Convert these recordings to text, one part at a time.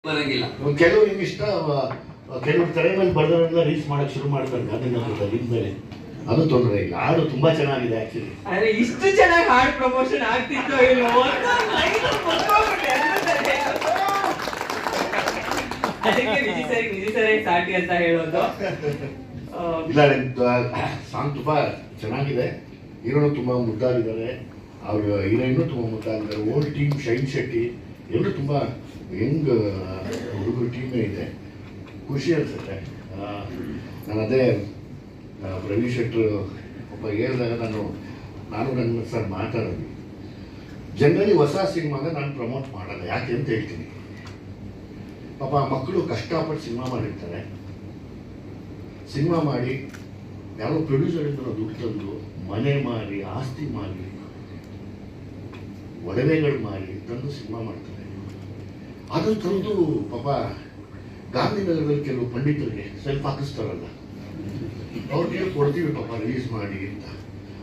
ಬರಂಗಿಲ್ಲ. ಕೆಲವು ಇಷ್ಟ ಕೆಲವು ತಲೆ ಮೇಲೆ ಬರೆದವರೆಲ್ಲ ರೀಲ್ಸ್ ಮಾಡಕ್ ಶುರು ಮಾಡ್ತಾರೆ ಗಾಂಧಿನಗರದ ಮೇಲೆ. ಅದು ತೊಂದರೆ ಇಲ್ಲ, ಹಾಡು ತುಂಬಾ ಚೆನ್ನಾಗಿದೆ ಆಕ್ಚುಲಿ. ಅರೆ ಇಷ್ಟು ಚೆನ್ನಾಗಿ ಹಾಡು ಪ್ರಮೋಷನ್ ಆಗ್ತಿತ್ತು ಇಲ್ವೋ ಅದಕ್ಕೆ ವಿಜಯ್ ಸಾಟಿ ಅಂತ ಹೇಳೋದು. ಇಲ್ಲ, ಸಾಂಗ್ ತುಂಬಾ ಚೆನ್ನಾಗಿದೆ. ಹೀರೋನು ತುಂಬಾ ಮುದ್ದಾಗಿದ್ದಾರೆ, ಅವ್ರ ಹೀರೋಯಿನ್ನು ತುಂಬಾ ಮುದ್ದಾಗಿದ್ದಾರೆ. ಓಲ್ಡ್ ಟೀಮ್ ಶೈನ್ ಶೆಟ್ಟಿ ಎಲ್ಲರೂ ತುಂಬಾ ಯಂಗ್ ಹುಡುಗರು ಟೀಮೇ ಇದೆ. ಖುಷಿ ಅನ್ಸುತ್ತೆ. ನಾನು ಅದೇ ರವಿ ಶೆಟ್ಟರು ಒಬ್ಬ ಹೇಳಿದಾಗ ನಾನು ನನ್ನ ಸರ್ ಮಾತಾಡೋದು, ಜನರಲಿ ಹೊಸ ಸಿನಿಮಾನ ನಾನು ಪ್ರಮೋಟ್ ಮಾಡಲ್ಲ. ಯಾಕೆ ಅಂತ ಹೇಳ್ತೀನಿ. ಪಾಪ ಮಕ್ಕಳು ಕಷ್ಟಪಟ್ಟು ಸಿನಿಮಾ ಮಾಡಿರ್ತಾರೆ. ಸಿನಿಮಾ ಮಾಡಿ ಯಾರೋ ಪ್ರೊಡ್ಯೂಸರಿಂದ ದುಡ್ಡು ತಂದು ಮನೆ ಮಾರಿ, ಆಸ್ತಿ ಮಾರಿ, ಒಡವೆಗಳು ಮಾರಿ ತಂದು ಸಿನಿಮಾ ಮಾಡ್ತಾರೆ. ಅದನ್ನು ತಂದು ಪಾಪ ಗಾಂಧಿನಗರದಲ್ಲಿ ಕೆಲವು ಪಂಡಿತರಿಗೆ ಸೆಲ್ಫ್ ಹಾಕಿಸ್ತಾರಲ್ಲ, ಅವ್ರಿಗೆ ಕೊಡ್ತೀವಿ ಪಾಪ ರಿಲೀಸ್ ಮಾಡಿ ಅಂತ.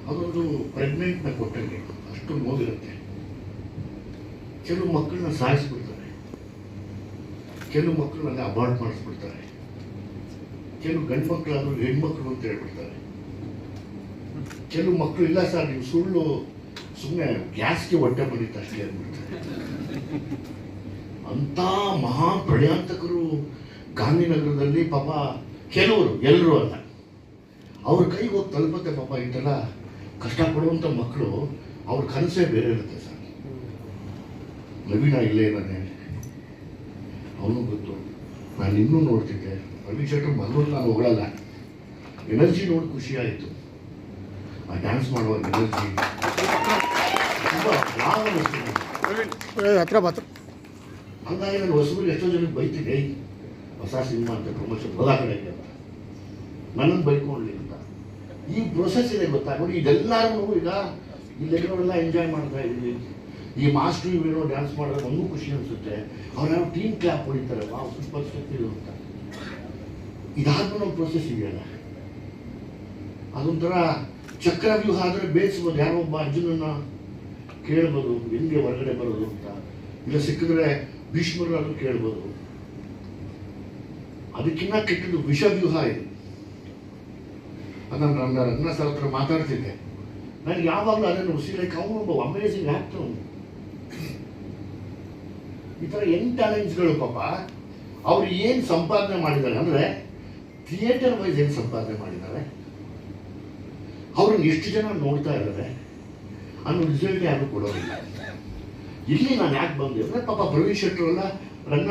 ಅದೊಂದು ಪ್ರೆಗ್ನೆಂಟ್ನ ಕೊಟ್ಟಂಗೆ ಅಷ್ಟು ನೋವಿರುತ್ತೆ. ಕೆಲವು ಮಕ್ಕಳನ್ನ ಸಾಯಿಸ್ಬಿಡ್ತಾರೆ, ಕೆಲವು ಮಕ್ಕಳನ್ನ ಅಬಾರ್ಟ್ ಮಾಡಿಸ್ಬಿಡ್ತಾರೆ, ಕೆಲವು ಗಂಡು ಮಕ್ಕಳಾದ್ರೂ ಹೆಣ್ಮಕ್ಳು ಅಂತ ಹೇಳ್ಬಿಡ್ತಾರೆ. ಕೆಲವು ಮಕ್ಕಳು ಇಲ್ಲ ಸರ್ ನೀವು ಸುಳ್ಳು, ಸುಮ್ಮನೆ ಗ್ಯಾಸ್ಗೆ ಹೊಟ್ಟೆ ಬಂದಿತ್ತು ಅಷ್ಟೇ ಅಂದ್ಬಿಡ್ತಾರೆ. ಅಂಥ ಮಹಾ ಪ್ರಳಯಾಂತಕರು ಗಾಂಧಿನಗರದಲ್ಲಿ ಪಾಪ ಕೆಲವರು, ಎಲ್ಲರೂ ಅಲ್ಲ, ಅವ್ರ ಕೈಗೆ ಹೋಗಿ ತಲುಪತ್ತೆ ಪಾಪ. ಇಂತೆಲ್ಲ ಕಷ್ಟಪಡುವಂಥ ಮಕ್ಕಳು ಅವ್ರ ಕನಸೇ ಬೇರೆ ಇರುತ್ತೆ ಸರ್. ನವೀನ ಇಲ್ಲೇ ಇದ್ದಾನೆ, ಅವನು ಗೊತ್ತು. ನಾನು ಇನ್ನೂ ನೋಡ್ತಿದ್ದೆ ರವಿ ಶೆಟ್ಟರ್ ಮಗಳು. ನಾನು ಹೊಗಳಲ್ಲ, ಎನರ್ಜಿ ನೋಡಿ ಖುಷಿ ಆಯಿತು. ಆ ಡ್ಯಾನ್ಸ್ ಮಾಡುವಾಗ ಎನರ್ಜಿ ತುಂಬ ಲಾಭ ಹತ್ರ. ಹಂಗಾಗಿ ನಾನು ಹೊಸಬರಿಗೆ ಎಷ್ಟೋ ಜನಕ್ಕೆ ಬೈತಿದ್ದೆ, ಹೊಸ ಸಿನಿಮಾ ಅಂತ ಪ್ರಮೋಷನ್ ಹೋದ ಕಡೆಗೆ ಅಂತ. ನನ್ನನ್ನು ಬೈಕೊಂಡ್ಲಿ ಅಂತ. ಈ ಪ್ರೊಸೆಸ್ ಇದೆ ಗೊತ್ತಾ ನೋಡಿ. ಇದೆಲ್ಲರೂ ಈಗ ಇಲ್ಲೆಲ್ಲರೆಲ್ಲ ಎಂಜಾಯ್ ಮಾಡ್ತಾ ಇದ್ದೀವಿ. ಈ ಮಾಸ್ಟ್ರು ಇವೇನೋ ಡ್ಯಾನ್ಸ್ ಮಾಡಿದ್ರೆ ನಮಗೂ ಖುಷಿ ಅನಿಸುತ್ತೆ. ಅವ್ರು ಯಾವ ಟೀಮ್ ಕ್ಲಾಪ್ ಹೊಡಿತಾರೆ, ಸೂಪರ್ ಸ್ಟೆಪ್ ಅಂತ. ಇದಾದ್ಮೇಲೆ ಒಂದು ಪ್ರೊಸೆಸ್ ಇದೆಯಲ್ಲ, ಅದೊಂಥರ ಚಕ್ರವ್ಯೂಹ ಆದರೆ ಬೇಯಿಸ್ಬೋದು. ಯಾರೋ ಒಬ್ಬ ಅರ್ಜುನನ್ನ ಕೇಳ್ಬೋದು ಹೆಂಗೆ ಹೊರಗಡೆ ಬರೋದು ಅಂತ. ಇಲ್ಲ ಸಿಕ್ಕಿದ್ರೆ ಭೀಷ್ಮರಾದ್ರೂ ಕೇಳ್ಬೋದು. ಅದಕ್ಕಿಂತ ಕೆಟ್ಟದ್ದು ವಿಷವ್ಯೂಹ ಇದೆ. ಅದನ್ನು ನನ್ನ ರತ್ನ ಸರ್ ಹತ್ರ ಮಾತಾಡ್ತಿದ್ದೆ. ನನಗೆ ಯಾವಾಗಲೂ ಅದನ್ನು ಲೈಕ್ ಅವನು ಒಬ್ಬ ಅಮೇಝಿಂಗ್ ಆ್ಯಕ್ಟರ್. ಅವನು ಈ ಥರ ಯಂಗ್ ಟ್ಯಾಲೆಂಟ್ಸ್ಗಳು ಪಾಪ ಅವ್ರು ಏನು ಸಂಪಾದನೆ ಮಾಡಿದ್ದಾರೆ ಅಂದರೆ ಥಿಯೇಟರ್ ವೈಸ್ ಏನು ಸಂಪಾದನೆ ಮಾಡಿದ್ದಾರೆ, ಅವ್ರನ್ನ ಎಷ್ಟು ಜನ ನೋಡ್ತಾ ಇದ್ದಾರೆ ಅನ್ನೋ ರಿಸಲ್ಟ್ ಯಾರು ಕೊಡೋದಿಲ್ಲ. ಇಲ್ಲಿ ನಾನು ಯಾಕೆ ಬಂದೆ ಅಂದರೆ ಪಾಪ ರವಿ ಶೆಟ್ಟರು ಎಲ್ಲ ರನ್ನ